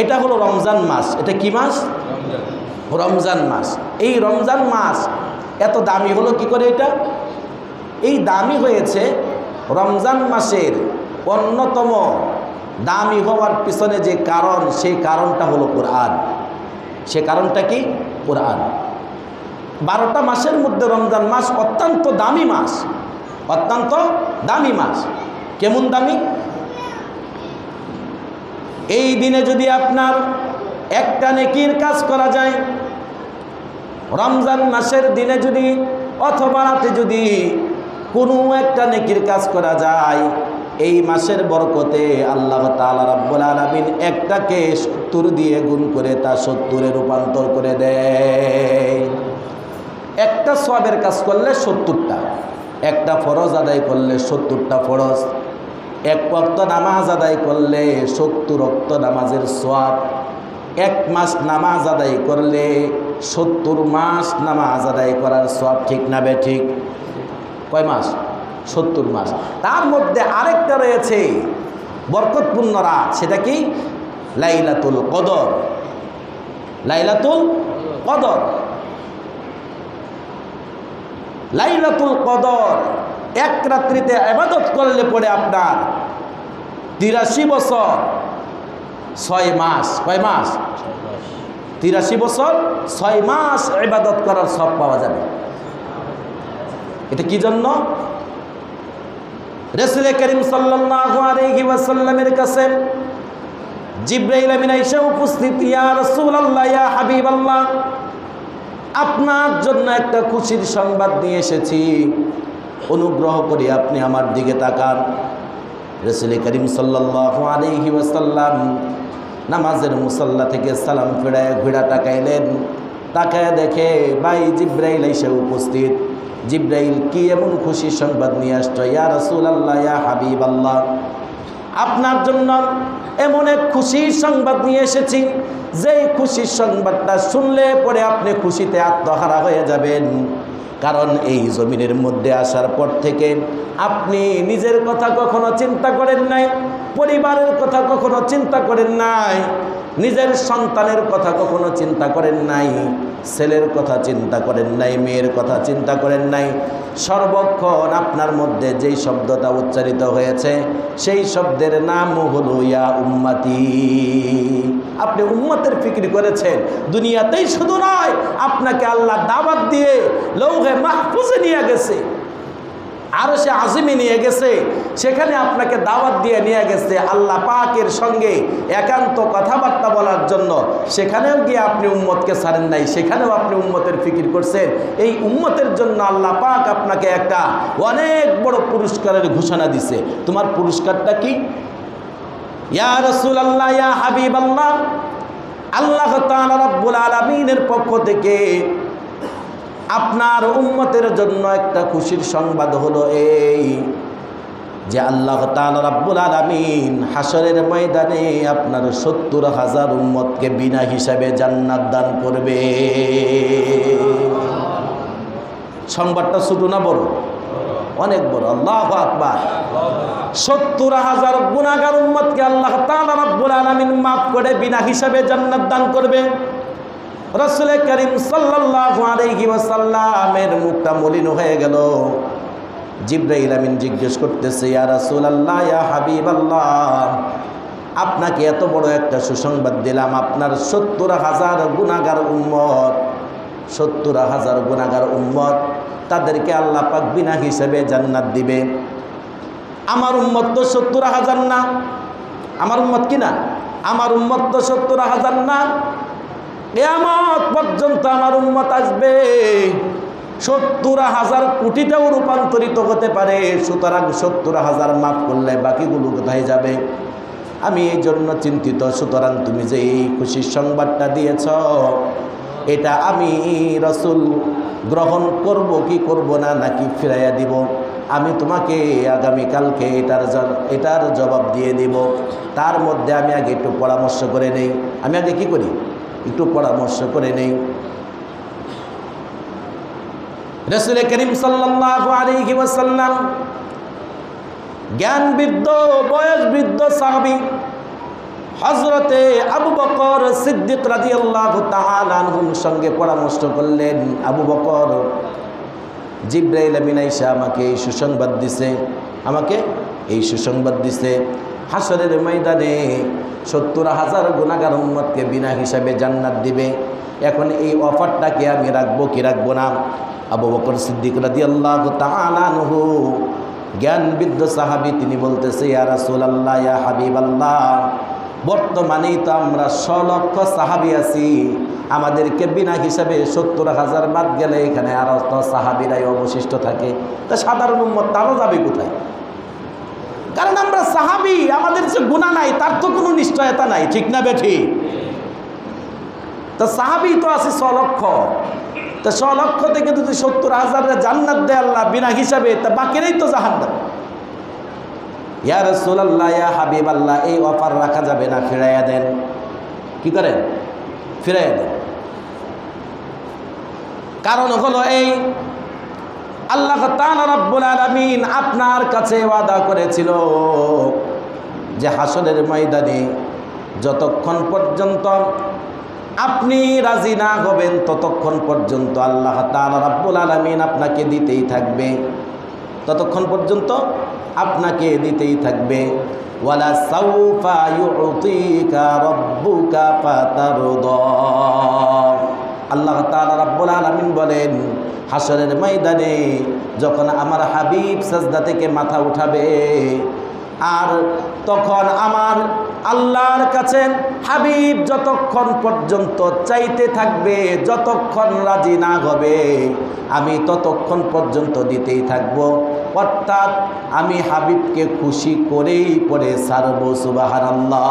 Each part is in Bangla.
এটা হলো রমজান মাস। এটা কি মাস? রমজান মাস। এই রমজান মাস এত দামি হলো কি করে? এটা এই দামি হয়েছে রমজান মাসের অন্যতম দামি হওয়ার পিছনে যে কারণ, সেই কারণটা হলো কোরআন। সে কারণটা কি? কোরআন। 12টা মাসের মধ্যে রমজান মাস অত্যন্ত দামি মাস, অত্যন্ত দামি মাস। কেমন দামি? এই দিনে যদি আপনার একটা নেকির কাজ করা যায়, রমজান মাসের দিনে যদি অথবা রাতে যদি কোনো একটা নেকির কাজ করা যায়, এই মাসের বরকতে আল্লাহ তাআলা রাব্বুল আলামিন একটাকে 70 দিয়ে গুণ করে তা 70-এ রূপান্তর করে দেয়। একটা সওয়াবের কাজ করলে 70টা, একটা ফরজ আদায় করলে 70টা ফরজ, এক ওয়াক্ত নামাজ আদায় করলে 70 ওয়াক্ত নামাজের সওয়াব, এক মাস নামাজ আদায় করলে 70 মাস নামাজ আদায় করার সওয়াব। ঠিক না বে ঠিক? কয় মাস? 70 মাস। তার মধ্যে আরেকটা রয়েছে বরকতপূর্ণ রাত, সেটা কি? লাইলাতুল কদর। লাইলাতুল কদর, লাইলাতুল কদর এক রাত্রিতে ইবাদত করলে পরে আপনার 83 বছর 6 মাস। কয় মাস? 83 বছর 6 মাস ইবাদত করার সব পাওয়া যাবে। এটা কি জন্য? রাসূল করিম সাল্লাল্লাহু আলাইহি ওয়াসাল্লামের কাছে জিবরাইল আমিন আয়েশা উপস্থিত, ইয়া রাসূলুল্লাহ, ইয়া হাবিবাল্লাহ, আপনার জন্য একটা খুশির সংবাদ নিয়ে এসেছি, অনুগ্রহ করে আপনি আমার দিকে তাকান। রাসূল করিম সাল্লাল্লাহু আলাইহি ওয়াসাল্লাম নামাজের মুসাল্লা থেকে সালাম ফিরায় ঘুরা তাকাইলেন। তাকায় দেখে ভাই জিবরাইল এসে উপস্থিত। জিবরাইল কি এমন খুশির সংবাদ নিয়ে আসছো? ইয়া রাসূলুল্লাহ, ইয়া হাবিবাল্লাহ, আপনার জন্য এমন এক খুশির সংবাদ নিয়ে এসেছি, যেই খুশির সংবাদটা শুনলে পরে আপনি খুশিতে আত্মহারা হয়ে যাবেন। কারণ এই জমিনের মধ্যে আসার পর থেকে আপনি নিজের কথা কখনো চিন্তা করেন নাই, পরিবারের কথা কখনো চিন্তা করেন নাই, নিজের সন্তানের কথা কখনো চিন্তা করেন নাই, ছেলের কথা চিন্তা করেন নাই, মেয়ের কথা চিন্তা করেন নাই। সর্বক্ষণ আপনার মধ্যে যেই শব্দটা উচ্চারিত হয়েছে, সেই শব্দের নাম হলো ইয়া উম্মতি। আপনি উম্মতের ফিকির করেছেন। দুনিয়াতেই শুধু নয়, আপনাকে আল্লাহ দাওয়াত দিয়ে লৌহে মাহফুজে নিয়ে গেছে, আরশে আজিমে নিয়ে গেছে, সেখানে আপনাকে দাওয়াত দিয়ে নিয়ে গেছে আল্লাহ পাকের সঙ্গে একান্ত কথাবার্তা বলার জন্য। সেখানেও গিয়ে আপনি উম্মতকে ছাড়েন নাই, সেখানেও আপনি উম্মতের ফিকির করছেন। এই উম্মতের জন্য আল্লাহ পাক আপনাকে একটা অনেক বড় পুরস্কারের ঘোষণা দিছে। তোমার পুরস্কারটা কি? ইয়া রাসূলুল্লাহ, ইয়া হাবিবাল্লাহ, আল্লাহ তাআলা রাব্বুল আলামিনের পক্ষ থেকে আপনার উম্মতের জন্য একটা খুশির সংবাদ হলো এই, যে আল্লাহ তাআলা রাব্বুল আলামিন হাসরের ময়দানে আপনার 70,000 উম্মতকে বিনা হিসাবে জান্নাত দান করবে। সংবাদটা ছোট না বড়? অনেক বড়। আল্লাহু আকবার। 70,000 গুনাহগার উম্মতকে আল্লাহ তাআলা রাব্বুল আলামিন মাফ করে বিনা হিসাবে জান্নাত দান করবে। রাসূল করিম সাল্লাল্লাহু আলাইহি ওয়াসাল্লামের মুখটা মলিন হয়ে গেল। জিবরাইল আমিন জিজ্ঞেস করতেছে, ইয়া রাসূলুল্লাহ, ইয়া হাবিবাল্লাহ, আপনাকে এত বড় একটা সুসংবাদ দিলাম, আপনার 70,000 গুনাহগার উম্মত, 70,000 গুনাহগার উম্মত, তাদেরকে আল্লাহ পাক বিনা হিসেবে জান্নাত দিবে। আমার উম্মত তো 70,000 না। আমার উম্মত কি না? আমার উম্মত তো 70,000 না। কিয়ামত পর্যন্ত আমার উম্মত আসবে 70,000 কোটিতেও রূপান্তরিত হতে পারে। সুতরাং 70,000 মাফ করলে বাকিগুলো কোথায় যাবে? আমি এই জন্য চিন্তিত। সুতরাং তুমি যে এই খুশির সংবাদটা দিয়েছ, এটা আমি রাসূল গ্রহণ করব কি করব না, নাকি ফিরাইয়া দিব? আমি তোমাকে আগামীকালকে এটার জবাব দিয়ে দিব। তার মধ্যে আমি আগে একটু পরামর্শ করে নেই। আমি আগে কি করি? একটু পরামর্শ করে নেই। রাসূল করিম সাল্লাল্লাহু আলাইহি ওয়াসাল্লাম জ্ঞান বৃদ্ধ, বয়স বৃদ্ধ সাহাবী হযরতে আবু বকর সিদ্দিক রাদিয়াল্লাহু তাআলা আনহুর সঙ্গে পরামর্শ করলেন, আবু বকর, জিবরাইল আমিন আইসা আমাকে এই সুসংবাদ দিছে, হাসরের ময়দানে 70,000 গুনাহগার উম্মতকে বিনা হিসাবে জান্নাত দিবে। এখন এই অফারটাকে আমি রাখবো কি রাখবো না? আবু বকর সিদ্দিক রাদিয়াল্লাহু তাআলা আনহু জ্ঞানবিদ্ধ সাহাবী, তিনি বলতেছে, ইয়া রাসূলুল্লাহ, ইয়া হাবিবাল্লাহ, বর্তমানেই তো আমরা 100 লক্ষ সাহাবী আছি, আমাদেরকে বিনা হিসাবে 70,000 বাদ গেলে এখানে আরো তো সাহাবীরাই অবশিষ্ট থাকে, তা সাধারণ উম্মত তারও যাবে কোথায়? কারণ আমরা সাহাবী, আমাদের যে গুনাহ নাই তার তো কোনো নিশ্চয়তা নাই, ঠিক না বেঠিক? তা সাহাবী তো আছে 100 লক্ষ, তা 100 লক্ষ থেকে যদি 70,000 জান্নাত দেয় আল্লাহ বিনা হিসাবে, তা বাকিরাই তো জাহান্নাম। ইয়া রাসূলুল্লাহ, ইয়া হাবিবাল্লাহ, এই অফার রাখা যাবে না, ফিরাইয়া দেন। কি করেন? ফিরাইয়া দেন। কারণ হলো এই, আল্লাহ তাআলা রাব্বুল আলামিন আপনার কাছে ওয়াদা করেছিল যে হাসরের ময়দানে যতক্ষণ পর্যন্ত আপনি রাজি না হবেন ততক্ষণ পর্যন্ত আল্লাহ তাআলা রাব্বুল আলামিন আপনাকে দিতেই থাকবে, ততক্ষণ পর্যন্ত আপনাকে দিতেই থাকবে। ওয়ালা সাউফা ইউতিকা রাব্বুকা ফাতারদা। আল্লাহ তাআলা রাব্বুল আলামিন বলেন, হাসরের ময়দানে যখন আমার হাবিব সাজদা থেকে মাথা উঠাবে, আর তখন আমার আল্লাহর কাছে হাবিব যতক্ষণ পর্যন্ত চাইতে থাকবে, যতক্ষণ রাজি না হবে, আমি ততক্ষণ পর্যন্ত দিতেই থাকব। অর্থাৎ আমি হাবিবকে খুশি করেই পরে ছাড়বো। সুবহানাল্লাহ।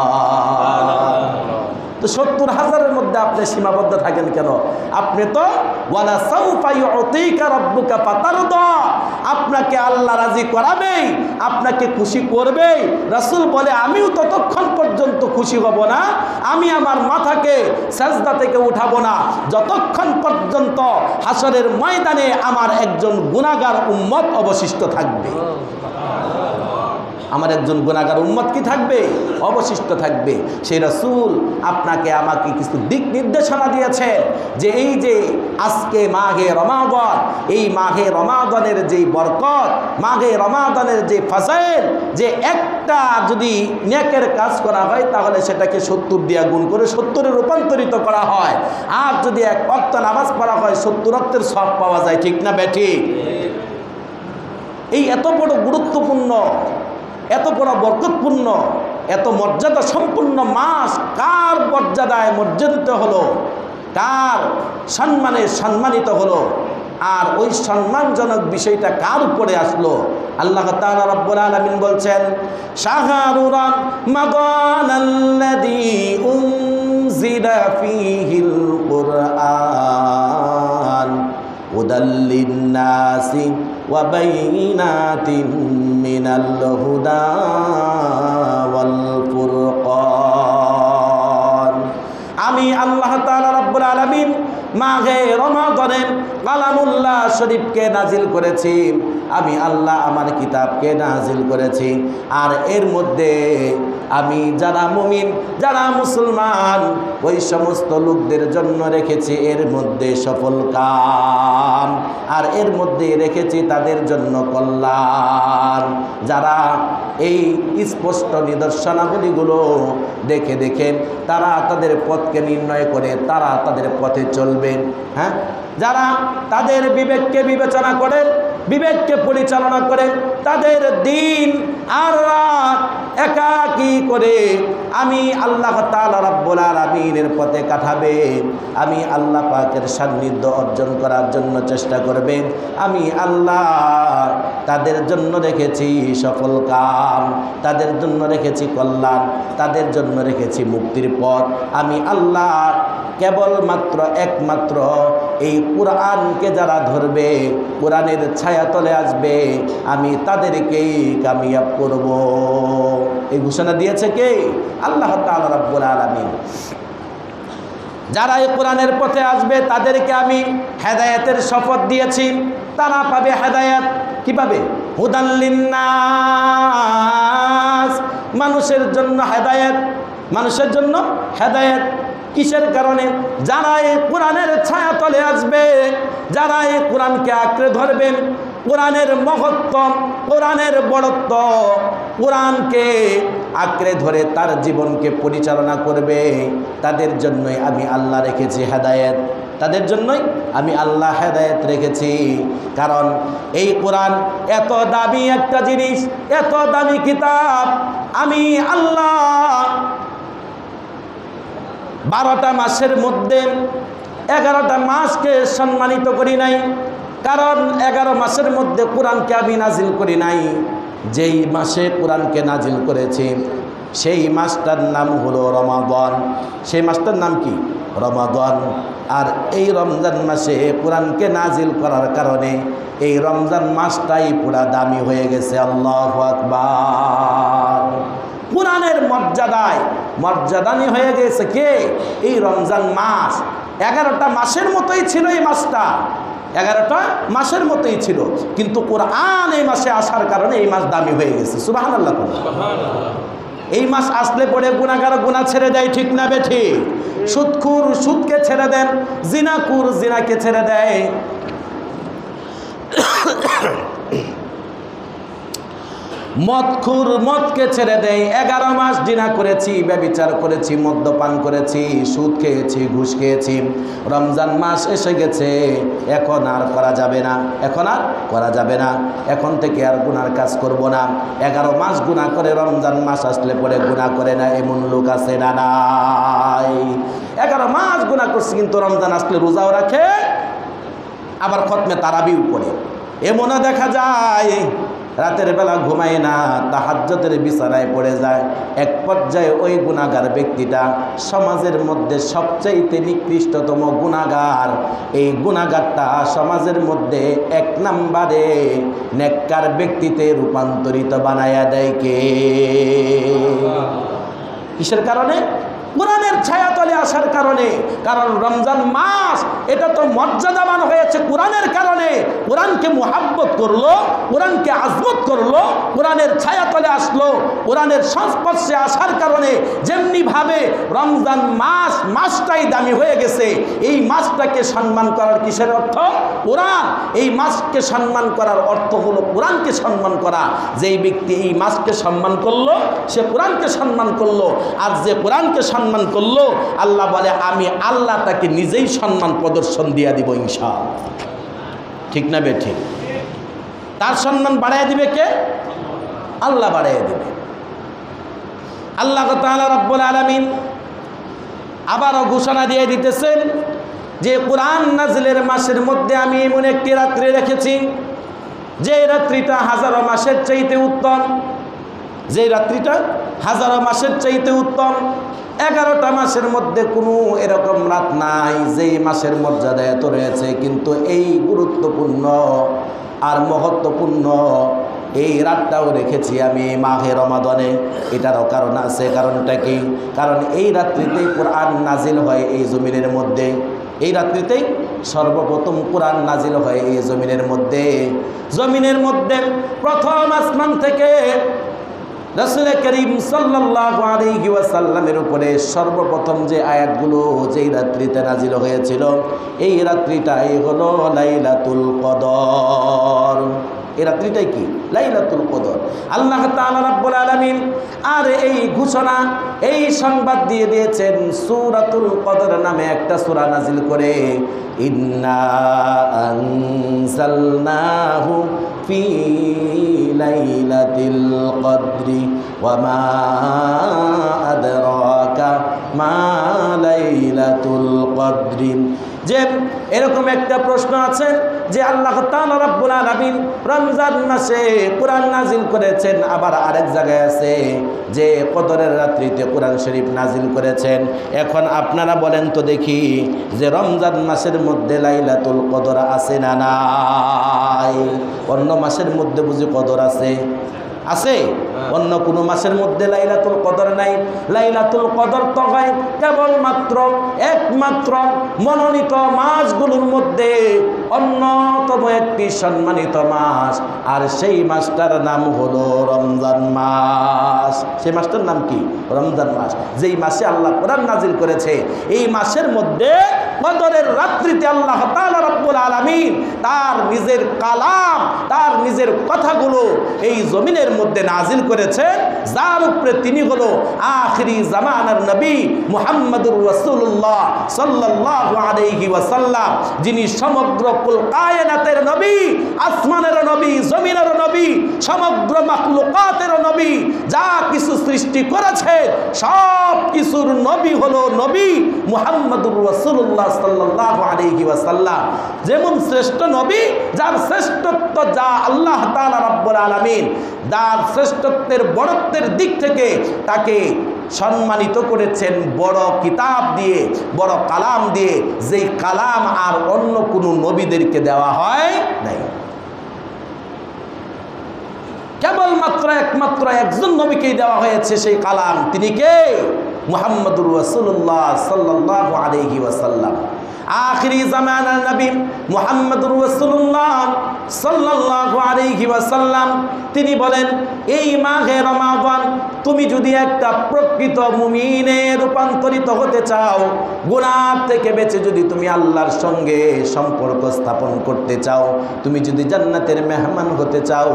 তো 70,000-এর মধ্যে আপনি সীমাবদ্ধ থাকেন কেন? আপনি তো ওয়ালা সাউফা ইউতিকা রাব্বুকা ফাতারদা, আপনাকে আল্লাহ রাজি করাবেই, আপনাকে খুশি করবেই। রাসূল বলে, আমিও ততক্ষণ পর্যন্ত খুশি হব না, আমি আমার মাথাকে সাজদা থেকে উঠাবো না যতক্ষণ পর্যন্ত হাসরের ময়দানে আমার একজন গুনাহগার উম্মত অবশিষ্ট থাকবে। আমার একজন গুনাহগার উম্মত কি থাকবে? অবশিষ্ট থাকবে। সেই রাসূল আপনাকে আমাকে কিছু দিক নির্দেশনা দিয়েছে যে এই যে আজকে মাহে রমাদান, এই মাহে রমাদানের যেই বরকত, মাহে রমাদানের যে ফাজাইল, যে একটা যদি নেকের কাজ করা হয় তাহলে সেটাকে 70 দিয়া গুণ করে 70-এ রূপান্তরিত করা হয়, আর যদি 1 ওয়াক্ত নামাজ পড়া হয় 70 ওয়াক্তের সওয়াব পাওয়া যায়, ঠিক না বেঠিক? এই এত বড় গুরুত্বপূর্ণ, এত বড় বরকতপূর্ণ, এত মর্যাদা সম্পূর্ণ মাস কার মর্যাদায় মর্যাদিত হলো, কার সম্মানে সম্মানিত হলো, আর ওই সম্মানজনক বিষয়টা কার উপরে আসলো? আল্লাহ তাআলা রাব্বুল আলামিন বলছেন, শাহরু রমাদানাল্লাযী উনজিলা ফীহিল কুরআন হুদাল লিন-নাসি ওয়া বাইয়িনাতিন মিনাল হুদা ওয়াল ফুরকান। আমি আল্লাহ তাআলা রাব্বুল আলামিন মাহে রমাদানে কালামুল্লাহ শরীফকে নাজিল করেছি, আমি আল্লাহ আমার কিতাবকে নাজিল করেছি, আর এর মধ্যে আমি যারা মুমিন, যারা মুসলমান, ওই সমস্ত লোকদের জন্য রেখেছি এর মধ্যে সফল কাম, আর এর মধ্যে রেখেছি তাদের জন্য কল্যাণ, যারা এই স্পষ্ট নিদর্শনাবলীগুলো দেখে দেখে তারা তাদের পথকে নির্ণয় করে তারা তাদের পথে চলবেন। হ্যাঁ, যারা তাদের বিবেককে বিবেচনা করেন, বিবেককে পরিচালনা করেন, তাদের দিন আর রাত একাকী করে আমি আল্লাহ তাআলা রাব্বুল আলামিনের পথে কাটাবে, আমি আল্লাহ পাকের সান্নিধ্য অর্জন করার জন্য চেষ্টা করবে, আমি আল্লাহ তাদের জন্য রেখেছি সফল কাম, তাদের জন্য রেখেছি কল্যাণ, তাদের জন্য রেখেছি মুক্তির পথ। আমি আল্লাহ কেবলমাত্র একমাত্র এই কুরআনকে যারা ধরবে, কোরআনের ছায়াতলে আসবে, আমি তাদেরকেই কামিয়াব করব। এই ঘোষণা দিয়েছে কে? আল্লাহ তাআলা রাব্বুল আলামিন। যারা এই কোরআনের পথে আসবে তাদেরকে আমি হেদায়েতের শপথ দিয়েছি, তারা পাবে হেদায়েত। কি পাবে? হুদাল লিন-নাস, মানুষের জন্য হেদায়েত। মানুষের জন্য হেদায়েত। কিসের কারণে? যারা এই কোরআনের ছায়া তলে আসবে, যারা এই কোরআনকে আঁকড়ে ধরবেন, কোরআনের মহত্ব, কোরআনের বড়ত্ব, কোরআনকে আঁকড়ে ধরে তার জীবনকে পরিচালনা করবে, তাদের জন্যই আমি আল্লাহ রেখেছি হেদায়েত। তাদের জন্যই আমি আল্লাহ হেদায়েত রেখেছি। কারণ এই কোরআন এত দামি একটা জিনিস, এত দামি কিতাব, আমি আল্লাহ 12টা মাসের মধ্যে 11টা মাসকে সম্মানিত করি নাই। কারণ 11 মাসের মধ্যে কোরআনকে আমি নাজিল করি নাই। যেই মাসে কোরআনকে নাজিল করেছি সেই মাসটার নাম হলো রমাদান। সেই মাসটার নাম কি? রমাদান। আর এই রমজান মাসে কোরআনকে নাজিল করার কারণে এই রমজান মাসটাই পুরা দামি হয়ে গেছে। আল্লাহু আকবার। কোরআনের মর্যাদানি হয়ে গেছে কে? এই রমজান মাস। 11টা মাসের মতোই ছিল এই মাসটা, 11টা মাসের মতোই ছিল, কিন্তু কোরআন এই মাসে আসার কারণে এই মাস দামি হয়ে গেছে। সুবহানাল্লাহ। এই মাস আসলে পরে গুনাহগার গুনাহ ছেড়ে দেয়, ঠিক না বেঠিক? সুদখোর সুদকে ছেড়ে দেন, জিনাকুর জিনাকে ছেড়ে দেয়, মদখোর মদকে ছেড়ে দেয়। 11 মাস জিনা করেছি, ব্যভিচার করেছি, মদ্যপান করেছি, সুদ খেয়েছি, ঘুষ খেয়েছি। রমজান মাস এসে গেছে, এখন আর করা যাবে না, এখন আর করা যাবে না, এখন থেকে আর গুনার কাজ করব না। 11 মাস গুনাহ করে রমজান মাস আসলে পরে গুনাহ করে না, এমন লোক আছে না নাই? 11 মাস গুনাহ করছে কিন্তু রমজান আসলে রোজাও রাখে, আবার খতমে তারাবিও পড়ে। এমনও দেখা যায় রাতের বেলা ঘুমায় না, তাহাজ্জুদের বিছানায় পড়ে যায়। এক পর্যায়ে ওই গুনাহগার ব্যক্তিটা সমাজের মধ্যে সবচাইতে নিকৃষ্টতম গুনাহগার। এই গুনাহগারটা সমাজের মধ্যে 1 নম্বরে নেককার ব্যক্তিতে রূপান্তরিত বানায়া দেয় কে? কিসের কারণে? কোরআনের ছায়াতলে আসার কারণে। কারণ রমজান মাস এটা তো মর্যাদাবান হয়েছে কোরআনের কারণে। কোরআনকে মুহাব্বত করলো, কোরআনকে আজমত করলো, কোরআনের ছায়াতলে আসলো, কোরআনের সংস্পর্শে আসার কারণে যেমনিভাবে রমজান মাসটাই দামি হয়ে গেছে। এই মাসটাকে সম্মান করার কিসের অর্থ? কোরআন। এই মাসকে সম্মান করার অর্থ হলো কোরআনকে সম্মান করা। যেই ব্যক্তি এই মাসকে সম্মান করলো সে কোরআনকে সম্মান করলো, আর যে কোরআনকে সম্মান করলো আল্লাহ বলে আমি আল্লাহ তাকে নিজেই সম্মান প্রদর্শন দিয়া দিব ইনশাআল্লাহ। ঠিক না বেঠিক? তার সম্মান বাড়াইয়া দিবে কে? আল্লাহ বাড়াইয়া দিবে। আল্লাহ তাআলা রব্বুল আলামিন আবারও ঘোষণা দিয়ে দিতেছেন যে কোরআন নাজিলের মাসের মধ্যে আমি এমন একটি রাত্রি রেখেছি যে রাত্রিটা হাজারো মাসের চাইতে উত্তম। যে রাত্রিটা হাজারো মাসের চাইতে উত্তম। 11টা মাসের মধ্যে কোনো এরকম রাত নাই যেই মাসের মর্যাদা এত রয়েছে, কিন্তু এই গুরুত্বপূর্ণ আর মহত্বপূর্ণ এই রাতটাও রেখেছি আমি মাহে রমাদানে। এটারও কারণ আছে। কারণটা কি? কারণ এই রাত্রিতেই কোরআন নাজিল হয় এই জমিনের মধ্যে। এই রাত্রিতেই সর্বপ্রথম কোরআন নাজিল হয় এই জমিনের মধ্যে। জমিনের মধ্যে প্রথম আসমান থেকে রাসূল করিম সাল্লাল্লাহু আলাইহি ওয়াসাল্লামের উপরে সর্বপ্রথম যে আয়াতগুলো যেই রাত্রিতে নাজিল হয়েছিল এই রাত্রিটাই হলো লাইলাতুল কদর। এই রাত্রিটাই কি? লাইলাতুল কদর। আল্লাহ তাআলা রাব্বুল আলামিন আর এই ঘোষণা, এই সংবাদ দিয়ে দিয়েছেন সূরাতুল কদর নামে একটা সূরা নাজিল করে। ইন্না আনজালনাহু ফি লাইলাতিল কদরি ওয়া মা আদরাকা মা লাইলাতুল কদরি। যে এরকম একটা প্রশ্ন আছে যে আল্লাহ তাআলা রাব্বুল আলামিন রমজান মাসে কোরআন নাজিল করেছেন, আবার আরেক জায়গায় আছে যে কদরের রাত্রিতে কোরআন শরীফ নাজিল করেছেন। এখন আপনারা বলেন তো দেখি যে রমজান মাসের মধ্যে লাইলাতুল কদর আছে না নাই? অন্য মাসের মধ্যে বুঝি কদর আছে? আছে? অন্য কোনো মাসের মধ্যে লাইলাতুল কদর নাই। লাইলাতুল কদর তো হয় কেবলমাত্র একমাত্র মনোনীত মাসগুলোর মধ্যে অন্যতম একটি সম্মানিত মাস, আর সেই মাসটার নাম হলো রমজান মাস। সেই মাসটার নাম কি? রমজান মাস। যেই মাসে আল্লাহ কোরআন নাজিল করেছে, এই মাসের মধ্যে কদরের রাত্রিতে আল্লাহ তাআলা রব্বুল আলামিন তার নিজের কালাম, তার নিজের কথাগুলো এই জমিনের মধ্যে নাজিল করেছেন, যার উপরে তিনি হলো আখিরি জামানার নবী মুহাম্মদুর রাসূলুল্লাহ সাল্লাল্লাহু আলাইহি ওয়াসাল্লাম, যিনি সমগ্র কুল কায়নাতের নবী, আসমানের নবী, জমিনের নবী, সমগ্র মাখলুকাতের নবী, যা কিছু সৃষ্টি করেছে সব কিছুর নবী হলো নবী মুহাম্মদুর রাসূলুল্লাহ সাল্লাল্লাহু আলাইহি ওয়াসাল্লাম। যেমন শ্রেষ্ঠ নবী, যার শ্রেষ্ঠত্ব যা আল্লাহ তাআলা রব্বুল আলামিন যার শ্রেষ্ঠত্বের বড়ত্বের দিক থেকে তাকে সম্মানিত করেছেন বড় কিতাব দিয়ে, বড় কালাম দিয়ে, যেই কালাম আর অন্য কোনো নবীদেরকে দেওয়া হয় নাই। কেবলমাত্র একমাত্র একজন নবীকেই দেওয়া হয়েছে সেই কালাম। তিনি কে? মুহাম্মদুর রাসূলুল্লাহ সাল্লাল্লাহু আলাইহি ওয়াসাল্লাম। আখিরি জামানার নবী মুহাম্মদুর রাসূলুল্লাহ সাল্লাল্লাহু আলাইহি ওয়াসাল্লাম তিনি বলেন, এই মাহে রমাদান তুমি যদি একটা প্রকৃত মুমিনে রূপান্তরিত হতে চাও, গুনাহ থেকে বেঁচে যদি তুমি আল্লাহর সঙ্গে সম্পর্ক স্থাপন করতে চাও, তুমি যদি জান্নাতের মেহমান হতে চাও,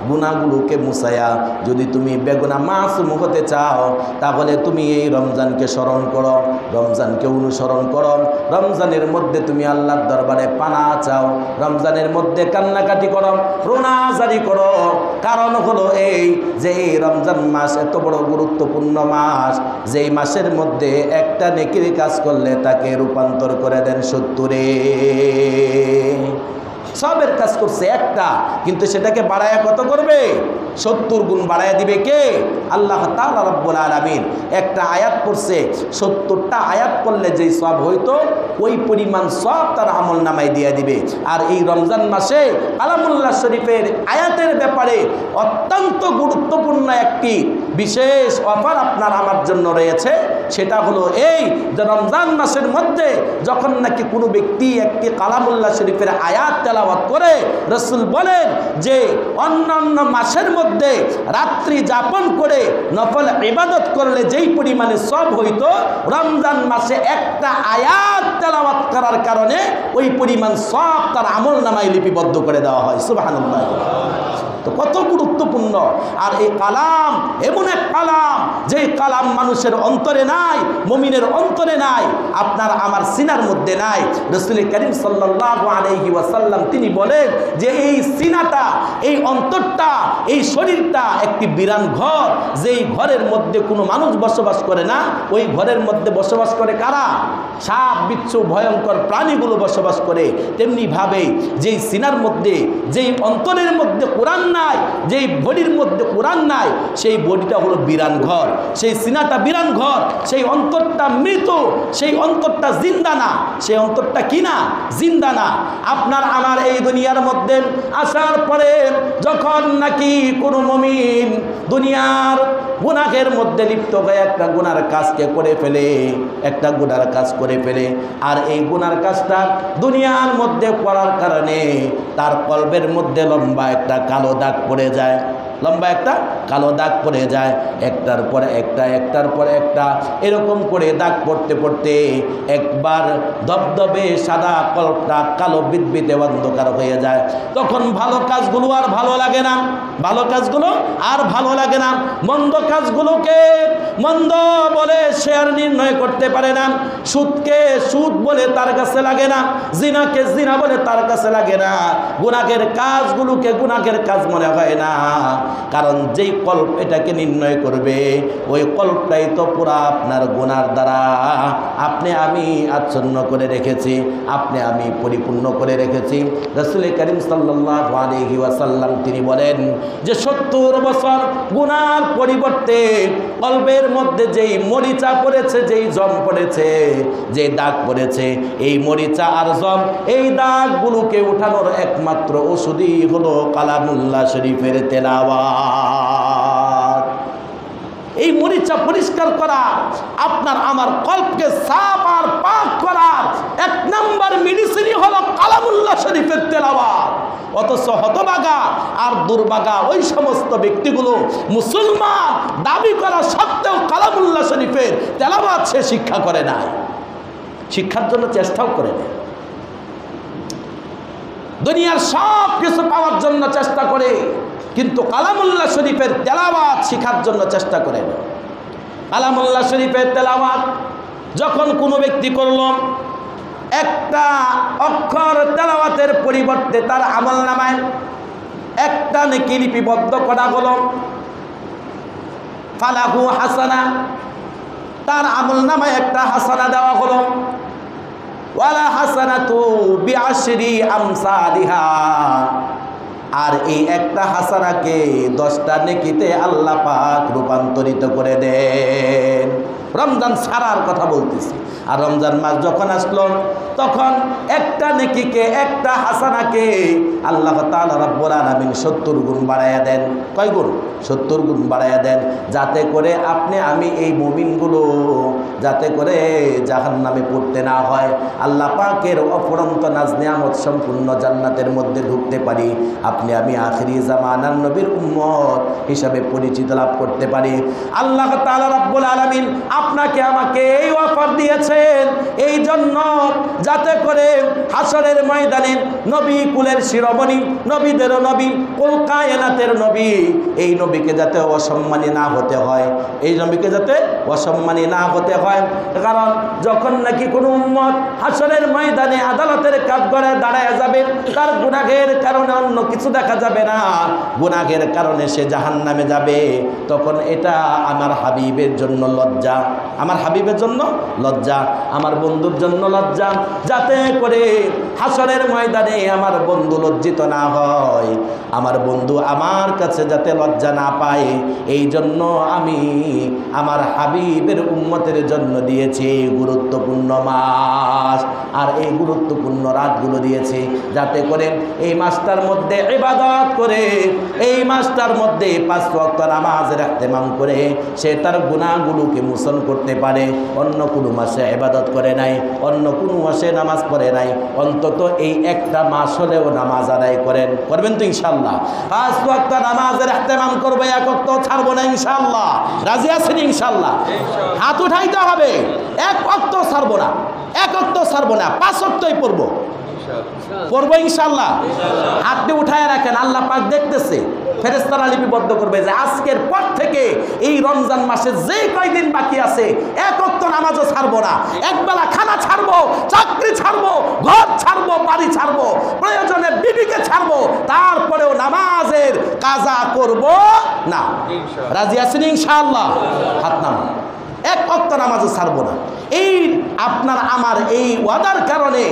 গুনাহগুলোকে মুছায়া যদি তুমি বেগুনাহ মাসুম হতে চাও, তাহলে তুমি এই রমজানকে স্মরণ করো, রমজানকে অনুসরণ করো, রমজানের মধ্যে তুমি আল্লাহর দরবারে পানা চাও, রমজানের মধ্যে কান্নাকাটি করো, রোনা জারি করো। কারণ হলো এই যে এই রমজান মাস এত বড় গুরুত্বপূর্ণ মাস, যেই মাসের মধ্যে একটা নেকির কাজ করলে তাকে রূপান্তর করে দেন 70-এ। সবের কাজ করছে একটা, কিন্তু সেটাকে বাড়ায়া কত করবে? 70 গুণ বাড়ায়া দিবে কে? আল্লাহ তাআলা রব্বুল আলামিন। একটা আয়াত পড়ছে, 70টা আয়াত পড়লে যেই সব হইতো ওই পরিমাণ সব তার আমল নামায় দিয়ে দিবে। আর এই রমজান মাসে কালামুল্লাহ শরীফের আয়াতের ব্যাপারে অত্যন্ত গুরুত্বপূর্ণ একটি বিশেষ অফার আপনার আমার জন্য রয়েছে। সেটা হলো এই যে রমজান মাসের মধ্যে যখন নাকি কোনো ব্যক্তি একটি কালামুল্লাহ শরীফের আয়াত তেলাওয়াত করে, রাসূল বলেন যে অন্যান্য মাসের মধ্যে রাত্রি যাপন করে নফল ইবাদত করলে যেই পরিমাণে সব হইতো, রমজান মাসে একটা আয়াত তেলাওয়াত করার কারণে ওই পরিমাণ সব তার আমল নামায় লিপিবদ্ধ করে দেওয়া হয়। সুবহানাল্লাহ। তো কত গুরুত্বপূর্ণ! আর এই কালাম এমন এক কালাম, যে কালাম মানুষের অন্তরে নাই, মুমিনের অন্তরে নাই, আপনার আমার সিনার মধ্যে নাই। রাসূল করিম সাল্লাল্লাহু আলাইহি ওয়াসাল্লাম তিনি বলেন যে এই সিনাটা, এই অন্তরটা, এই শরীরটা একটি বিরান ঘর, যেই ঘরের মধ্যে কোনো মানুষ বসবাস করে না। ওই ঘরের মধ্যে বসবাস করে কারা? সাপ, বিচ্ছু, ভয়ঙ্কর প্রাণীগুলো বসবাস করে। তেমনি ভাবে যেই সিনার মধ্যে, যেই অন্তরের মধ্যে কোরআন নাই, যেই বডির মধ্যে কোরআন নাই, সেই বডিটা হলো বিরান ঘর, সেই সিনাটা বিরান ঘর, সেই অন্তরটা মৃত, সেই অন্তরটা জিন্দা না। সেই অন্তরটা কি না? জিন্দা না। আপনার আমার এই দুনিয়ার মধ্যে আসার পরে যখন নাকি কোনো মুমিন দুনিয়ার গুনাহের মধ্যে লিপ্ত হয়ে একটা গুনার কাজকে করে ফেলে, একটা গুনার কাজ করে ফেলে, আর এই গুনার কাজটা দুনিয়ার মধ্যে করার কারণে তার কলবের মধ্যে লম্বা একটা কালো দাগ পড়ে যায়, লম্বা একটা কালো দাগ পড়ে যায়। একটার পর একটা, একটার পর একটা, এরকম করে দাগ পড়তে পড়তে একবার ধবধবে সাদা কলবটা কালো বিদবিদে অন্ধকার হয়ে যায়। তখন ভালো কাজগুলো আর ভালো লাগে না, ভালো কাজগুলো আর ভালো লাগে না। মন্দ কাজগুলোকে মন্দ বলে সে আর নির্ণয় করতে পারে না, সুদকে সুদ বলে তার কাছে লাগে না, জিনাকে জিনা বলে তার কাছে লাগে না, গুনাহের কাজগুলোকে গুনাহের কাজ মনে হয় না। কারণ যেই কল্প এটাকে নির্ণয় করবে, ওই কল্পটাই তো পুরা আপনার গুনার দ্বারা আপনি আমি আচ্ছন্ন করে রেখেছি, আপনি আমি পরিপূর্ণ করে রেখেছি। রাসূল করিম সাল্লাল্লাহু আলাইহি ওয়াসাল্লাম তিনি বলেন যে 70 বছর গুনার পরিবর্তে কলবের মধ্যে যেই মরিচা পড়েছে, যেই জম পড়েছে, যে দাগ পড়েছে, এই মরিচা আর জম, এই দাগগুলোকে উঠানোর একমাত্র ওষুধই হলো কালামুল্লাহ শরীফের তেলাওয়াত। এই মরিচা পরিষ্কার করা, আপনার আমার কল্পকে সাফ আর পাক করার 1 নাম্বার মেডিসিনই হলো কালামুল্লাহ শরীফের তেলাওয়াত। অথচ হতভাগা আর দুর্ভাগা ওই সমস্ত ব্যক্তিগুলো মুসলমান দাবি করা সত্ত্বেও কালামুল্লাহ শরীফের তেলাওয়াত সে শিক্ষা করে নাই, শিক্ষার জন্য চেষ্টাও করে নেয়। দুনিয়ার সব কিছু পাওয়ার জন্য চেষ্টা করে, কিন্তু কালামুল্লাহ শরীফের তেলাওয়াত শিখার জন্য চেষ্টা করে না। কালামুল্লাহ শরীফের তেলাওয়াত যখন কোনো ব্যক্তি করল, একটা অক্ষর তেলাওয়াতের পরিবর্তে তার আমলনামায় একটা নেকি লিপিবদ্ধ করা হলো, ফালাহু হাসানা, তার আমলনামায় একটা হাসানা দেওয়া হলো। ওয়ালা হাসানাতু বিআশরি আমসালিহা, আর এই একটা হাসানাকে 10টা নেকিতে আল্লাহ পাক রূপান্তরিত করে দেন। রমজান ছাড়ার কথা বলতেছি। আর রমজান মাস যখন আসলো তখন একটা নেকিকে, একটা হাসানাকে আল্লাহ তাআলা রব্বুল আলামিন 70 গুণ বাড়াইয়া দেন। কয় গুণ? 70 গুণ বাড়াইয়া দেন, যাতে করে আপনি আমি এই মুমিনগুলো যাতে করে জাহান্নামে পড়তে না হয়, আল্লাহ পাকের অফুরন্ত নাজ নিয়ামত সম্পূর্ণ জান্নাতের মধ্যে ঢুকতে পারি, আপনি আমি আখিরি জামানার নবীর উম্মত হিসাবে পরিচিত লাভ করতে পারি। আল্লাহ তাআলা রব্বুল আলামিন আপনাকে আমাকে এই অফার দিয়েছেন এই জন্য, যাতে করে হাসরের ময়দানে নবী কুলের শিরোমণি, নবীদেরও নবী, কুল কায়নাতের নবী, এই নবীকে যাতে অসম্মানী না হতে হয়, এই নবীকে যাতে অসম্মানী না হতে হয়। কারণ যখন নাকি কোনো উম্মত হাসরের ময়দানে আদালতের কাঠগড়ায় দাঁড়ায় যাবে, তার গুনাহের কারণে অন্য কিছু দেখা যাবে না, গুনাহের কারণে সে জাহান্নামে যাবে, তখন এটা আমার হাবিবের জন্য লজ্জা, আমার হাবিবের জন্য লজ্জা, আমার বন্ধুর জন্য লজ্জা, যাতে করে হাসরের ময়দানে আমার বন্ধু লজ্জিত না হয়, আমার বন্ধু আমার কাছে যাতে লজ্জা না পায়, এই জন্য আমি আমার হাবিবের উম্মতের জন্য দিয়েছি গুরুত্বপূর্ণ মাস আর এই গুরুত্বপূর্ণ রাতগুলো দিয়েছি, যাতে করে এই মাসটার মধ্যে ইবাদত করে, এই মাসটার মধ্যে 5 ওয়াক্ত নামাজের ইহতিমাম করে সে তার গুনাহগুলোকে মোচন করতে পারে। অন্য কোনো মাসে ইবাদত করে নাই, অন্য কোনো মাসে নামাজ পড়ে নাই, অন্তত এই একটা মাস হলেও নামাজ আদায় করেন, করবেন তো ইনশাআল্লাহ? 5 ওয়াক্ত নামাজের ইহতিমাম করবে, 1 ওয়াক্ত ছাড়বো না ইনশাআল্লাহ। রাজি আছেন ইনশাআল্লাহ? হাত উঠাইতে হবে, 1 ওয়াক্ত ছাড়বো না, 1 ওয়াক্ত ছাড়বো না, 5 ওয়াক্তই পড়বো, পড়বো ইনশাআল্লাহ। হাতটি উঠায় রাখেন, আল্লাহ পাক দেখতেছে, ফেরেশতারা লিপিবদ্ধ করবে যে আজকের পর থেকে এই রমজান মাসে যে কয়দিন বাকি আছে 1 ওয়াক্ত নামাজও ছাড়বো না, একবেলা খানা ছাড়বো, চাকরি ছাড়বো, ঘর ছাড়বো, বাড়ি ছাড়বো, প্রয়োজনে বিবিকে ছাড়বো, তারপরেও নামাজের কাজা করব না। রাজি আছেন ইনশাআল্লাহ? হাত নামান। 1 ওয়াক্ত নামাজও ছাড়বো না। এই আপনার আমার এই ওয়াদার কারণে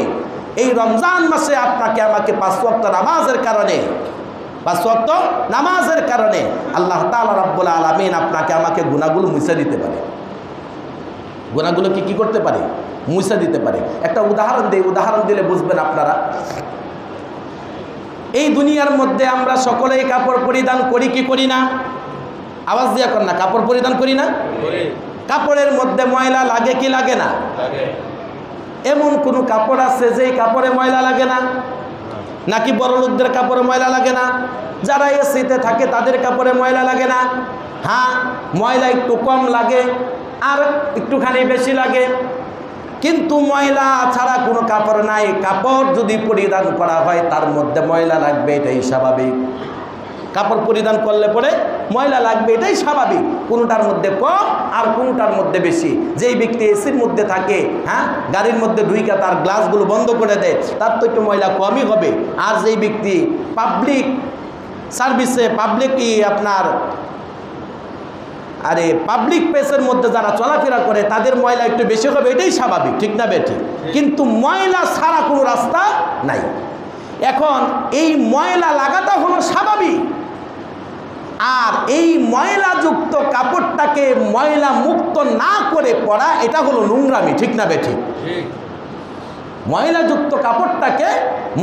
এই রমজান মাসে আপনাকে আমাকে 5 ওয়াক্ত নামাজের কারণে, 5 ওয়াক্ত নামাজের কারণে আল্লাহ তাআলা রব্বুল আলামিন আপনাকে আমাকে গুনাহগুলো মুছে দিতে পারে। গুনাহগুলো কি করতে পারে? মুছে দিতে পারে। একটা উদাহরণ দেই, উদাহরণ দিলে বুঝবেন আপনারা। এই দুনিয়ার মধ্যে আমরা সকলেই কাপড় পরিধান করি কি করি না? আওয়াজ দিয়া কর না, কাপড় পরিধান করি না? কাপড়ের মধ্যে ময়লা লাগে কি লাগে না? এমন কোন কাপড় আছে যে কাপড়ে ময়লা লাগে না? নাকি বড় লোকদের কাপড়ে ময়লা লাগে না? যারা এসিতে থাকে তাদের কাপড়ে ময়লা লাগে না? হ্যাঁ, ময়লা একটু কম লাগে আর একটুখানি বেশি লাগে, কিন্তু ময়লা ছাড়া কোনো কাপড় নাই। কাপড় যদি পরিধান করা হয় তার মধ্যে ময়লা লাগবে, এটাই স্বাভাবিক। কাপড় পরিধান করলে পরে ময়লা লাগবে, এটাই স্বাভাবিক। কোনোটার মধ্যে কম আর কোনোটার মধ্যে বেশি। যেই ব্যক্তি এসির মধ্যে থাকে, হ্যাঁ, গাড়ির মধ্যে ঢুইকা তার গ্লাসগুলো বন্ধ করে দেয়, তার তো একটু ময়লা কমই হবে। আর যেই ব্যক্তি পাবলিক সার্ভিসে, আপনার পাবলিক প্লেসের মধ্যে যারা চলাফেরা করে তাদের ময়লা একটু বেশি হবে, এটাই স্বাভাবিক, ঠিক না বেঠিক? কিন্তু ময়লা ছাড়া কোনো রাস্তা নাই। এখন এই ময়লা লাগাটা হলো স্বাভাবিক, আর এই ময়লাযুক্ত কাপড়টাকে ময়লা মুক্ত না করে পরা এটা হলো নোংরামি, ঠিক না বেঠিক? ময়লাযুক্ত কাপড়টাকে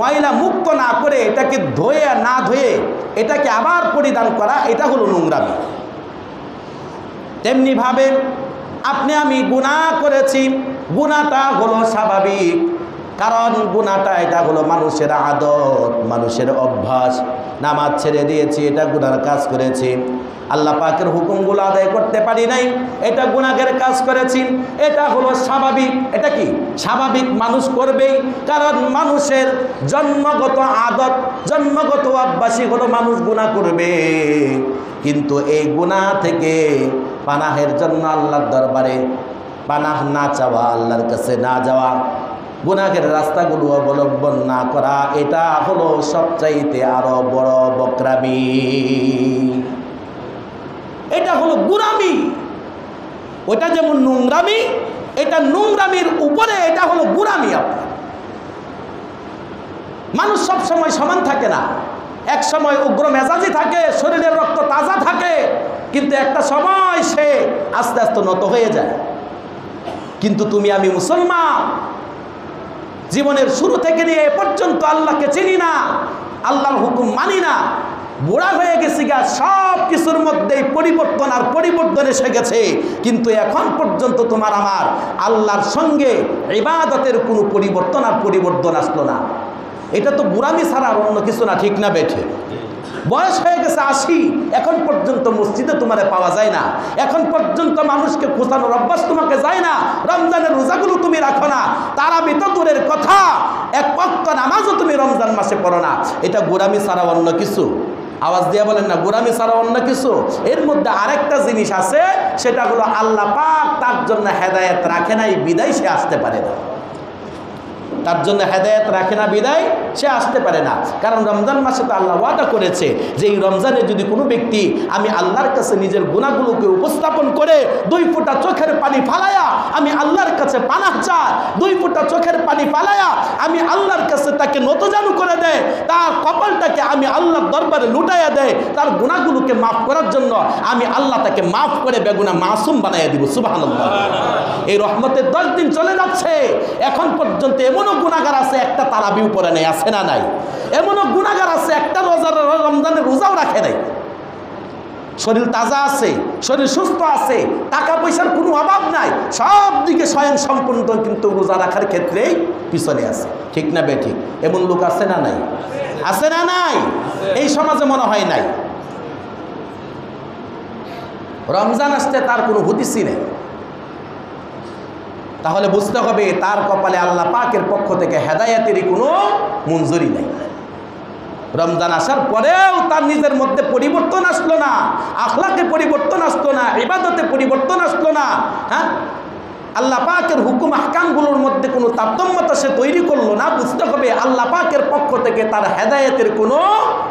ময়লা মুক্ত না করে এটাকে ধুয়ে না ধুয়ে এটাকে আবার পরিধান করা, এটা হলো নোংরামি। তেমনি ভাবে আপনি আমি গুনাহ করেছি, গুনাহটা হলো স্বাভাবিক, কারণ গুনাহটা এটা হলো মানুষের আদত, মানুষের অভ্যাস। নামাজ ছেড়ে দিয়েছি, এটা গুনার কাজ করেছি। আল্লাহ পাকের হুকুমগুলো আদায় করতে পারি নাই, এটা গুনাহের কাজ করেছি। এটা হলো স্বাভাবিক। এটা কি স্বাভাবিক? মানুষ করবেই, কারণ মানুষের জন্মগত আদত, জন্মগত অভ্যাসই হলো মানুষ গুনাহ করবে। কিন্তু এই গুনাহ থেকে পানাহের জন্য আল্লাহর দরবারে পানাহ না চাওয়া, আল্লাহর কাছে না যাওয়া, গুনাহের রাস্তাগুলো অবলম্বন না করা, এটা হলো সবচাইতে আরো বড় বকরামি, এটা হলো গুরামি। ওটা যেমন নোংরামি, এটা নোংরামির উপরে এটা হলো গুরামি। আপনার মানুষ সব সময় সমান থাকে না, এক সময় উগ্র মেজাজি থাকে, শরীরের রক্ত তাজা থাকে, কিন্তু একটা সময় সে আস্তে আস্তে নত হয়ে যায়। কিন্তু তুমি আমি মুসলমান, জীবনের শুরু থেকে নিয়ে এ পর্যন্ত আল্লাহকে চিনি না, আল্লাহর হুকুম মানি না, বুড়া হয়ে গেছি গা, সব কিছুর মধ্যেই পরিবর্তন আর পরিবর্তন এসে গেছে। কিন্তু এখন পর্যন্ত তোমার আমার আল্লাহর সঙ্গে ইবাদতের কোনো পরিবর্তন আর পরিবর্তন আসলো না। এটা তো বুড়ামি ছাড়া আর অন্য কিছু না, ঠিক না বেঠে? বয়স হয়ে গেছে 80, এখন পর্যন্ত মসজিদে তোমারে পাওয়া যায় না, এখন পর্যন্ত মানুষকে খোঁচানোর অভ্যাস তোমাকে যায় না, রমজানের রোজাগুলো তুমি রাখো না, তারাবি তো দূরের কথা, এক ওয়াক্ত নামাজও তুমি রমজান মাসে পড়ো না। এটা গোরামি ছাড়া অন্য কিছু? আওয়াজ দিয়ে বলেন না, গোরামি ছাড়া অন্য কিছু? এর মধ্যে আরেকটা জিনিস আছে, সেটা হলো আল্লাহ পাক তার জন্য হেদায়েত রাখে নাই, বিদায় সে আসতে পারে না। তার জন্য হেদায়েত রাখে না বিদায় সে আসতে পারে না। কারণ রমজান মাসে তো আল্লাহ ওয়াদা করেছে যে এই রমজানে যদি কোনো ব্যক্তি আমি আল্লাহর কাছে নিজের গুনাহগুলোকে উপস্থাপন করে 2 ফোঁটা চোখের পানি ফালায়া আমি আল্লাহর কাছে পানাহ চায়, 2 ফোঁটা চোখের পানি ফালায়া আমি আল্লাহর কাছে তাকে নতজানু করে দেয়, তার কপালটাকে আমি আল্লাহর দরবারে লুটাইয়া দেয়, তার গুনাহগুলোকে মাফ করার জন্য আমি আল্লাহ তাকে মাফ করে বেগুনা মাসুম বানাইয়া দিব। সুবহানাল্লাহ। এই রহমতের 10 দিন চলে যাচ্ছে, এখন পর্যন্ত এমনও গুনাহগার আছে একটা তারাবিও পড়ে নাই, আছে না নাই? এমনও গুনাহগার আছে একটা রমজানের রোজাও রাখে নাই। শরীর তাজা আছে, শরীর সুস্থ আছে, টাকা পয়সার কোনো অভাব নাই, সব দিকে স্বয়ং সম্পূর্ণ, কিন্তু রোজা রাখার ক্ষেত্রেই পিছনে আছে, ঠিক না বেঠিক? এমন লোক আছে না নাই? আছে না নাই? এই সমাজে মনে হয় নাই। রমজান আসতে তার কোনো হুদিসই নেই। তাহলে বুঝতে হবে তার কপালে আল্লাহ পাকের পক্ষ থেকে হেদায়েতেরই কোনো মঞ্জুরি নেই। রমজান আসার পরেও তার নিজের মধ্যে পরিবর্তন আসলো না, আখলাকে পরিবর্তন আসলো না, ইবাদতে পরিবর্তন আসলো না। হ্যাঁ, আল্লাহ পাকের হুকুম আহকামগুলোর মধ্যে কোনো তারতম্যতা সে তৈরি করলো না। বুঝতে হবে আল্লাহ পাকের পক্ষ থেকে তার হেদায়েতের কোনো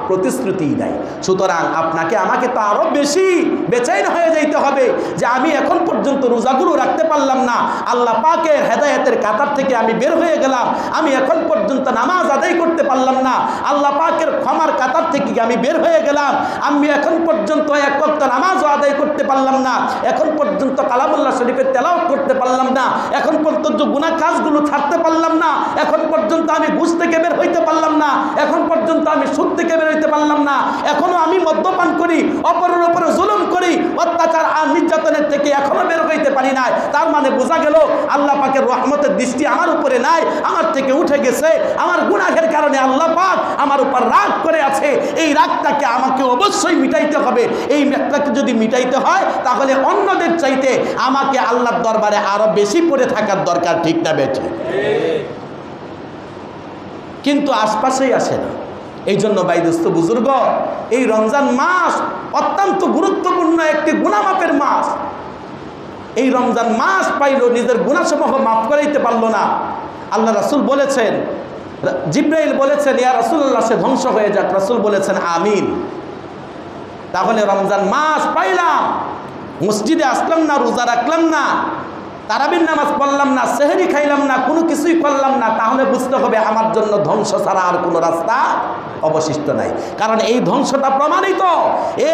প্রতিশ্রুতি নাই। সুতরাং আপনাকে আমাকে তো আরও বেশি বেচাইন হয়ে যাইতে হবে যে আমি এখন পর্যন্ত রোজাগুলো রাখতে পারলাম না, আল্লাহ পাকের হেদায়েতের কাতার থেকে আমি বের হয়ে গেলাম, আমি এখন পর্যন্ত নামাজ আদায় করতে পারলাম না, আল্লাহ পাকের ক্ষমার কাতার থেকে আমি বের হয়ে গেলাম, আমি এখন পর্যন্ত এক ওয়াক্ত নামাজও আদায় করতে পারলাম না, এখন পর্যন্ত কালামুল্লাহ শরীফের তেলাওয়াত করতে পারলাম না, এখন পর্যন্ত গুনাহ কাজগুলো ছাড়তে পারলাম না, এখন পর্যন্ত আমি ঘুষ থেকে বের হইতে পারলাম না, এখন পর্যন্ত আমি সুদ থেকে বের হইতে পারলাম না, এখনো আমি মদ্যপান করি, অপরের উপরে জুলুম করি, অত্যাচার আর নির্যাতনের থেকে এখনো বের হইতে পারি নাই। তার মানে বোঝা গেল আল্লাহ পাকের রহমতের দৃষ্টি আমার উপরে নাই, আমার থেকে উঠে গেছে। আমার গুনাহের কারণে আল্লাহ পাক আমার উপর রাগ করে আছে। এই রাগটাকে আমাকে অবশ্যই মিটাইতে হবে। এই রাগটাকে যদি মিটাইতে হয় তাহলে অন্যদের চাইতে আমাকে আল্লাহর দরবারে আরো বেশি পড়ে থাকার দরকার, ঠিক না বেঠে? কিন্তু আশপাশেই আসে না। এই জন্য ভাই দোস্ত বুজুর্গ, এই রমজান মাস অত্যন্ত গুরুত্বপূর্ণ একটি গুনাহ মাপের মাস। এই রমজান মাস পাইল, নিজের গুনাহসমূহ মাফ করাইতে পারল না। আল্লাহ রাসূল বলেছেন, জিবরাইল বলেছেন ইয়া রাসূলুল্লাহ সে ধ্বংস হয়ে যাক, রাসূল বলেছেন আমিন। তাহলে রমজান মাস পাইলাম, মসজিদে আসলাম না, রোজা রাখলাম না, তারাবির নামাজ পড়লাম না, সেহরি খাইলাম না, কোনো কিছুই করলাম না, তাহলে বুঝতে হবে আমার জন্য ধ্বংস ছাড়া আর কোনো রাস্তা অবশিষ্ট নাই। কারণ এই ধ্বংসটা প্রমাণিত।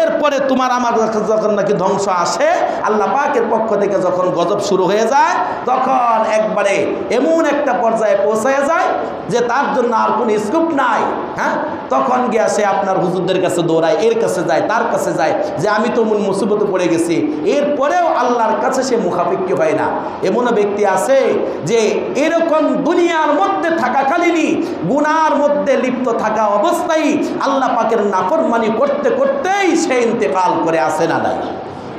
এরপরে তোমার আমার যখন নাকি ধ্বংস আসে, আল্লাহ পাকের পক্ষ থেকে যখন গজব শুরু হয়ে যায়, তখন একবারে এমন একটা পর্যায়ে পৌঁছায় যায় যে তার জন্য আর কোনো স্কোপ নাই। হ্যাঁ, তখন গিয়া সে আপনার হুজুরদের কাছে দৌড়ায়, এর কাছে যায়, তার কাছে যায়, যে আমি তো মুসিবতে পড়ে গেছি। এরপরেও আল্লাহর কাছে সে মুখাপেক্ষী হয় না। এমনও ব্যক্তি আছে যে এরকম দুনিয়ার মধ্যে থাকাকালীনই গুনার মধ্যে লিপ্ত থাকা অবস্থায় আল্লাহ পাকের নাফরমানি করতে করতেই সে ইন্তেকাল করে আসে না নাই।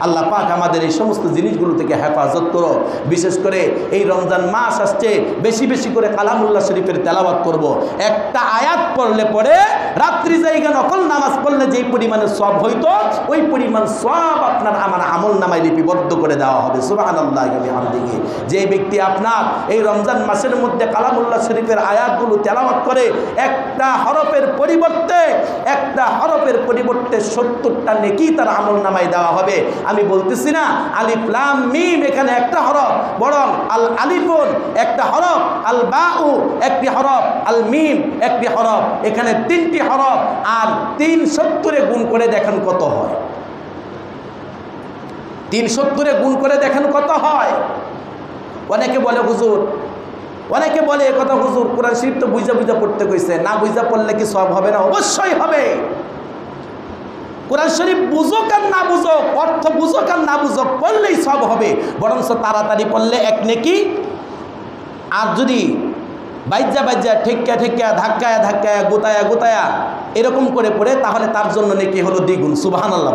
আল্লাহ পাক আমাদের এই সমস্ত জিনিসগুলো থেকে হেফাজত করো। বিশেষ করে এই রমজান মাস আসছে, বেশি বেশি করে কালামুল্লাহ শরীফের তেলাওয়াত করব। একটা আয়াত পড়লে পরে রাত্রি জায়গা নকল নামাজ পড়লে যেই পরিমাণে সওয়াব হইতো, ওই পরিমাণ সওয়াব আপনার আমার আমল নামায় লিপিবদ্ধ করে দেওয়া হবে। সুবহানাল্লাহি ওয়া বিহামদিহি। যে ব্যক্তি আপনার এই রমজান মাসের মধ্যে কালামুল্লাহ শরীফের আয়াতগুলো তেলাওয়াত করে একটা হরফের পরিবর্তে 70টা নেকি তার আমল নামায় দেওয়া হবে। আমি বলতেছি না আলিফ লাম মিম এখানে একটা হরফ, বরং আল আলিফুন একটা হরফ, আল বাউ একটি হরফ, আল মিম একটি হরফ, এখানে 3টি হরফ। আর 370 গুণ করে দেখেন কত হয়। 370 গুণ করে দেখেন কত হয়। অনেকে বলে হুজুর, অনেকে বলে একথা, হুজুর কোরআন শরীফ তো বুঝা বুঝা পড়তে কইছে, না বুঝা পড়লে কি সওয়াব হবে না? অবশ্যই হবে। কোরআন শরীফ বুঝুক আর না বুঝুক, অর্থ বুঝুক আর না বুঝুক, পড়লেই সব হবে। বরঞ্চ তাড়াতাড়ি পড়লে এক নেকি, আর যদি বাইজা ঠেক্কা ধাক্কায়া গোতায়া এরকম করে পড়ে, তাহলে তার জন্য নেকি হলো দ্বিগুণ। সুবহানাল্লাহ।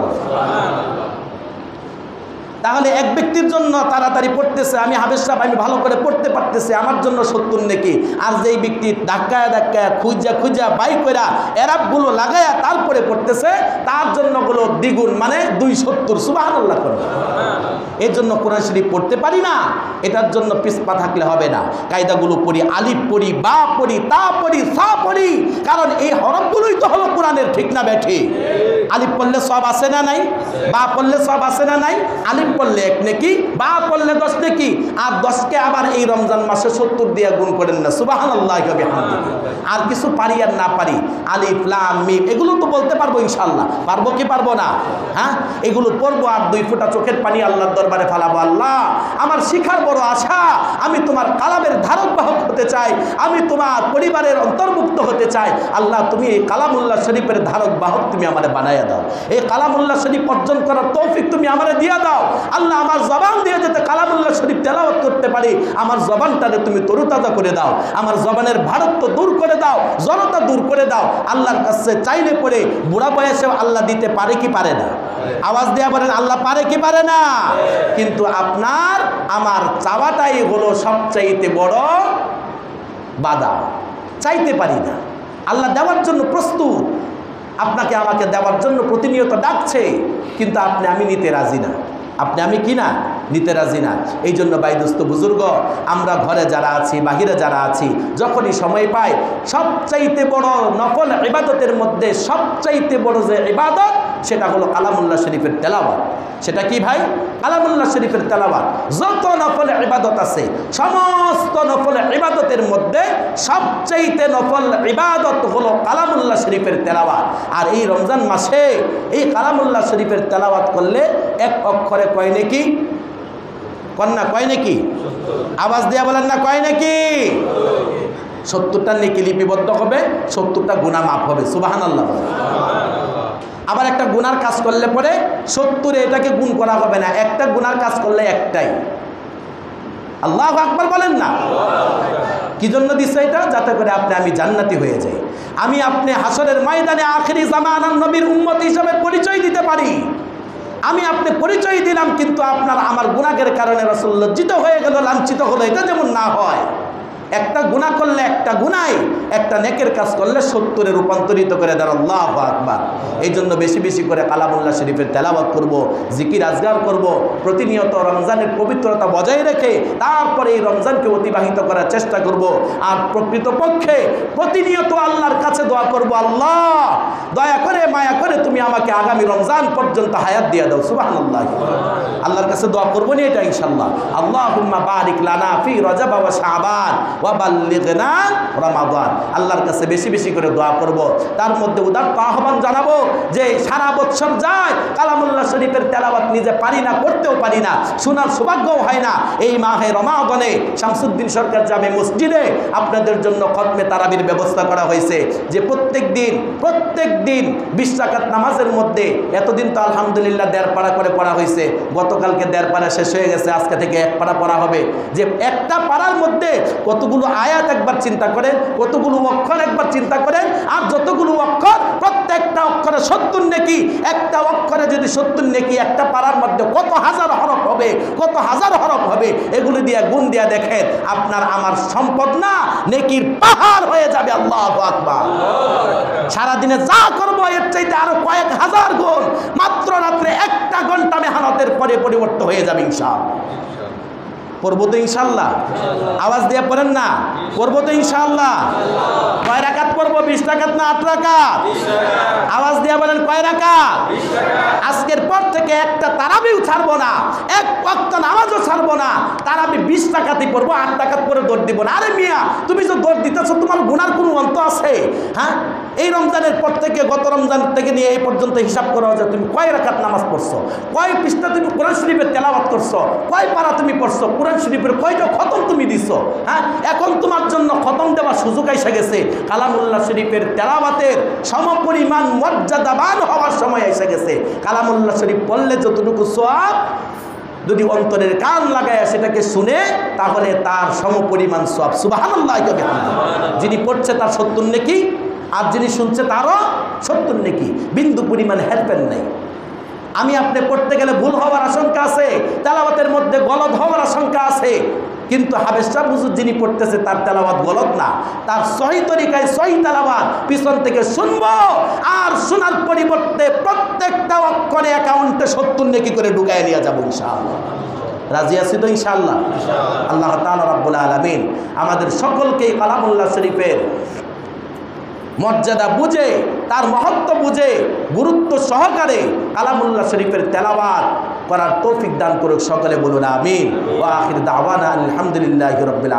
তাহলে এক ব্যক্তির জন্য তাড়াতাড়ি পড়তেছে, আমি হাফেজ সাহেব আমি ভালো করে পড়তে পারতেছি, আমার জন্য 70 নেকি। আর যেই ব্যক্তি ধাক্কায়া খুঁজা বাই কইরা এরাবগুলো লাগায়া তারপরে পড়তেছে, তার জন্য গুলো দ্বিগুণ, মানে 270। সুবহানাল্লাহ। এর জন্য কোরআন শরীফ পড়তে পারি না, এটার জন্য পিছপা থাকলে হবে না। কায়দাগুলো পড়ি, আলিফ পড়ি, বা পড়ি, তা পড়ি, সা পড়ি, কারণ এই হরফগুলোই তো হলো কোরআনের, ঠিক না ব্যাঠি? আলিফ পড়লে সব আসে না নাই? বা পড়লে সব আসে না নাই? আলিফ পড়লে 1 নেকি, বা পড়লে 10 নেকি, আর 10কে আবার এই রমজান মাসে 70 দিয়ে গুণ করেন না। সুবহানাল্লাহি ওয়া বিহামদিহি। আর কিছু পারি আর না পারি, আলিফ লাম মিম এগুলো তো বলতে পারবো ইনশাআল্লাহ। পারবো কি পারবো না? হ্যাঁ, এগুলো পড়বো আর 2 ফোঁটা চোখের পানি আল্লাহর দরবারে ফালাবো। আল্লাহ, আমার শিখার বড় আশা, আমি তোমার কালামের ধারক বাহক হতে চাই, আমি তোমার পরিবারের অন্তর্ভুক্ত হতে চাই। আল্লাহ, তুমি এই কালামুল্লাহ শরীফের ধারক বাহক তুমি আমারে বানাইয়া দাও। এই কালামুল্লাহ শরীফ অর্জন করার তৌফিক তুমি আমারে দিয়া দাও। আল্লাহ, আমার জবান দিয়ে যাতে কালামুল্লাহ শরীফ তেলাওয়াত করতে পারি, আমার জবানটাকে তুমি তরুতাজা করে দাও, আমার জবানের ভারত্ব দূর করে দাও, জড়তা দূর করে দাও। আল্লাহর কাছে চাইলে পরে বুড়া বয়সেও আল্লাহ দিতে পারে কি পারে না? আওয়াজ দেয়া বলেন, আল্লাহ পারে কি পারে না? কিন্তু আপনার আমার চাওয়াটাই হলো সবচাইতে বড় বাধা। চাইতে পারি না, আল্লাহ দেওয়ার জন্য প্রস্তুত, আপনাকে আমাকে দেওয়ার জন্য প্রতিনিয়ত ডাকছে, কিন্তু আমি নিতে রাজি না। আমি কি না? নিতে রাজি না। এই জন্য বাইদোস্ত বুজুর্গ, আমরা ঘরে যারা আছি, বাহিরে যারা আছি, যখনই সময় পাই, সবচাইতে বড় নফল ইবাদতের মধ্যে সবচাইতে বড় যে ইবাদত, সেটা হলো কালামুল্লাহ শরীফের তেলাওয়াত। সেটা কি ভাই? কালামুল্লাহ শরীফের তেলাওয়াত। যত নফল ইবাদত আছে, সমস্ত নফল ইবাদতের মধ্যে সবচাইতে নফল ইবাদত হলো কালামুল্লাহ শরীফের তেলাওয়াত। আর এই রমজান মাসে এই কালামুল্লাহ শরীফের তেলাওয়াত করলে 1 অক্ষরে কয় নেকি? কন্যা কয় নেকি? আওয়াজ দিয়া বলেন না, কয় নেকি? 70টা নেকি লিপিবদ্ধ হবে, 70টা গুনাহ মাফ হবে। সুবহানাল্লাহ। আবার একটা গুনার কাজ করলে পরে 70 এটাকে গুণ করা হবে না, একটা গুনার কাজ করলে একটাই। আল্লাহু আকবার বলেন না। কি জন্য দিচ্ছে এটা? যাতে করে আমি জান্নাতি হয়ে যাই, আপনি হাসরের ময়দানে আখিরি জামানার নবীর উম্মত হিসেবে পরিচয় দিতে পারি। আপনি পরিচয় দিলাম, কিন্তু আমার গুনাহের কারণে রাসূল লজ্জিত হয়ে গেল, লাঞ্ছিত হলো, এটা যেমন না হয়। একটা গুনাহ করলে একটা গুনাহ, একটা নেকের কাজ করলে 70-এ রূপান্তরিত করে দেন। আল্লাহু আকবার। এই জন্য বেশি বেশি করে কালামুল্লাহ শরীফের তেলাওয়াত করব, জিকির আজগার করব, প্রতিনিয়ত রমজানের পবিত্রতা বজায় রেখে তারপরে এই রমজানকে অতিবাহিত করার চেষ্টা করব। আর প্রকৃতপক্ষে প্রতিনিয়ত আল্লাহর কাছে দোয়া করব, আল্লাহ দয়া করে মায়া করে তুমি আমাকে আগামী রমজান পর্যন্ত হায়াত দিয়ে দাও। সুবহানাল্লাহ। আল্লাহর কাছে দোয়া করবো না এটা ইনশাআল্লাহ। আল্লাহুম্মা বারিক লানা ফি রজব ওয়া শাবান ওয়া বাল্লিগনা রমাদান। আল্লাহর কাছে বেশি বেশি করে দোয়া করব। তার মধ্যে উদাত্ত আহ্বান জানাবো যে সারা বছর যায় কালামুল্লাহ শরীফের তেলাওয়াত নিজে পারি না, করতেও পারি না, শোনার সৌভাগ্যও হয় না। এই মাহে রমাদানে শামসুদ্দিন সরকার জামে মসজিদে আপনাদের জন্য খতমে তারাবির ব্যবস্থা করা হয়েছে, যে প্রত্যেক দিন 20 রাকাত নামাজের মধ্যে এতদিন তো আলহামদুলিল্লাহ 1.5 পারা করে পড়া হয়েছে, গতকালকে 1.5 পারা শেষ হয়ে গেছে, আজকে থেকে 1 পারা পড়া হবে। যে একটা পারার মধ্যে কতগুলো আয়াত একবার চিন্তা করেন, কতগুলো অক্ষর একবার চিন্তা করেন, আর যতগুলো অক্ষর, প্রত্যেকটা অক্ষরে 70 নেকি, একটা অক্ষরে যদি 70 নেকি, একটা পারার মধ্যে কত হাজার হরফ হবে, কত হাজার হরফ হবে, এগুলো দিয়ে গুণ দিয়ে দেখেন, আপনার আমার সম্পদ না, নেকির পাহাড় হয়ে যাবে। আল্লাহু আকবার। সারাদিনে যা করবো এর চাইতে আরো কয়েক হাজার গুণ মাত্র রাত্রে 1টা ঘন্টা মেহনতের পরে পরিবর্তন হয়ে যাবে ইনশাআল্লাহ। পড়বো তো ইনশাআল্লাহ? আওয়াজ দিয়ে পড়েন না, পড়বো তো ইনশাআল্লাহ? কয় রাকাত পড়বো? 20 রাকাত না 8 রাকাত? আওয়াজ দিয়ে বলেন কয় রাকাত? আজকের পর থেকে একটা তারাবিও ছাড়বো না, এক ওয়াক্ত নামাজও ছাড়বো না, তারাবি 20 রাকাতই পড়বো, 8 রাকাত পরে দৌড় দিব না। আরে মিয়া, তুমি যে দৌড় দিতেছো তোমার গুনার কোনো অন্ত আছে? হ্যাঁ, এই রমজানের পর থেকে, গত রমজান থেকে নিয়ে এই পর্যন্ত হিসাব করা যে তুমি কয় রাকাত নামাজ পড়ছো, কয় পৃষ্ঠা তুমি কোরআন শরীফের তেলাওয়াত করছো, কয় পারা তুমি পড়ছো, কোরআন শরীফের কয়টা খতম তুমি দিছো। হ্যাঁ, এখন তোমার জন্য খতম দেওয়ার সুযোগ এসে গেছে। কালামুল্লাহ শরীফের তেলাওয়াতের সমপরিমাণ মর্যাদাবান হওয়ার সময় এসে গেছে। কালামুল্লাহ শরীফ পড়লে যতটুকু সওয়াব, যদি অন্তরের কান লাগায় সেটাকে শুনে, তাহলে তার সমপরিমাণ সওয়াব। সুবহানাল্লাহ। যিনি পড়ছে তার 70 নেকি, আর যিনি শুনছে তারও 70 নেকি, বিন্দু পরিমাণ হেরফের নাই। আমি আপনি পড়তে গেলে ভুল হওয়ার আশঙ্কা আছে, তেলাওয়াতের মধ্যে গলদ হওয়ার আশঙ্কা আছে, কিন্তু হাফেজ সাহেব হুজুর যিনি পড়তেছে তার তেলাওয়াত গলদ না, তার সহি তরিকায় সহি তেলাওয়াত পিছন থেকে শুনবো, আর শোনার পরিবর্তে প্রত্যেকটা অক্ষরে অ্যাকাউন্টে 70 নেকি করে ঢুকায় নিয়ে যাবো ইনশাআল্লাহ। রাজি আছি তো ইনশাআল্লাহ? আল্লাহ তাআলা রাব্বুল আলামিন আমাদের সকলকে কালামুল্লাহ শরীফের মর্যাদা বুঝে, তার মহত্ব বুঝে, গুরুত্ব সহকারে কালামুল্লাহ শরীফের তেলাওয়াত করার তৌফিক দান করুক। সকলে বলুন আমিন। ওয়া আখির দাওয়ানা আলহামদুলিল্লাহি রাব্বিল আলামিন।